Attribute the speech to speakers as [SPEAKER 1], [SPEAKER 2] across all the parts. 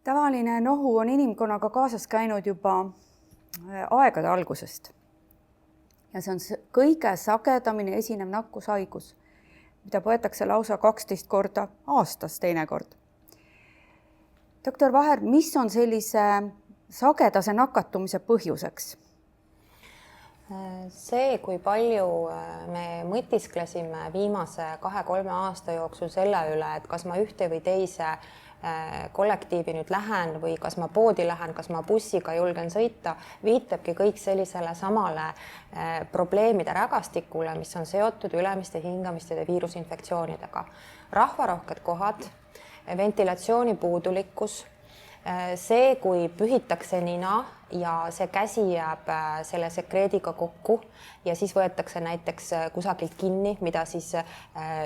[SPEAKER 1] Tavaline nohu on inimkonnaga kaasas käinud juba aegade algusest. Ja see on kõige sagedamini esinev nakkushaigus, mida põetakse lausa 12 korda aastas teinekord. Doktor Vaher, mis on sellise sagedase nakatumise põhjuseks?
[SPEAKER 2] See, kui palju me mõtisklesime viimase 2-3 aasta jooksul selle üle, et kas ma ühte või teise kollektiivi nüüd lähen või kas ma poodi lähen, kas ma bussiga julgen sõita, viitabki kõik sellisele samale probleemide rägastikule, mis on seotud ülemiste hingamiste ja viirusinfektsioonidega. Rahvarohked kohad, ventilatsiooni puudulikkus, see, kui pühitakse nina ja see käsi jääb selle sekreediga kokku ja siis võetakse näiteks kusagilt kinni, mida siis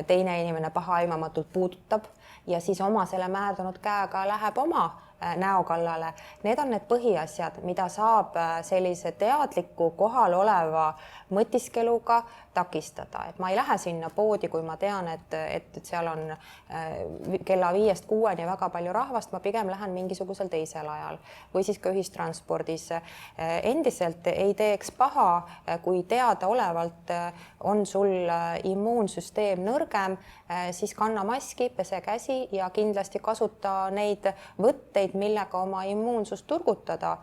[SPEAKER 2] teine inimene pahaaimamatult puudutab ja siis oma selle määrdunud käega läheb oma näo kallale. Need on need põhiasjad, mida saab sellise teadliku kohal oleva mõtiskeluga takistada. Et ma ei lähe sinna poodi, kui ma tean, et seal on kella 5-6 väga palju rahvast, ma pigem lähen mingisugusel teisel ajal või siis ka ühistranspordis. Endiselt ei teeks paha, kui teadaolevalt on sul immuunsüsteem nõrgem, siis kanna maski, pese käsi ja kindlasti kasuta neid võtteid, millega oma immuunsust turgutada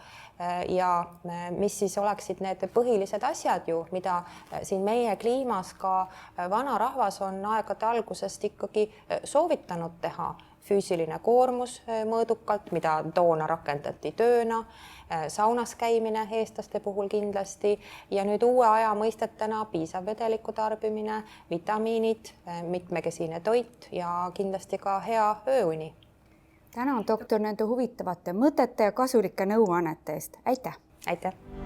[SPEAKER 2] ja mis siis oleksid need põhilised asjad ju, mida siin meie kliimas ka vana rahvas on aegade algusest ikkagi soovitanud teha. Füüsiline koormus mõõdukalt, mida toona rakendati tööna, saunas käimine eestlaste puhul kindlasti ja nüüd uue aja mõistetena piisav vedeliku tarbimine, vitamiinid, mitmekesine toit ja kindlasti ka hea ööuni.
[SPEAKER 1] Tänan, doktor, nende huvitavate mõtete ja kasulike nõuannete eest. Aitäh!
[SPEAKER 2] Aitäh!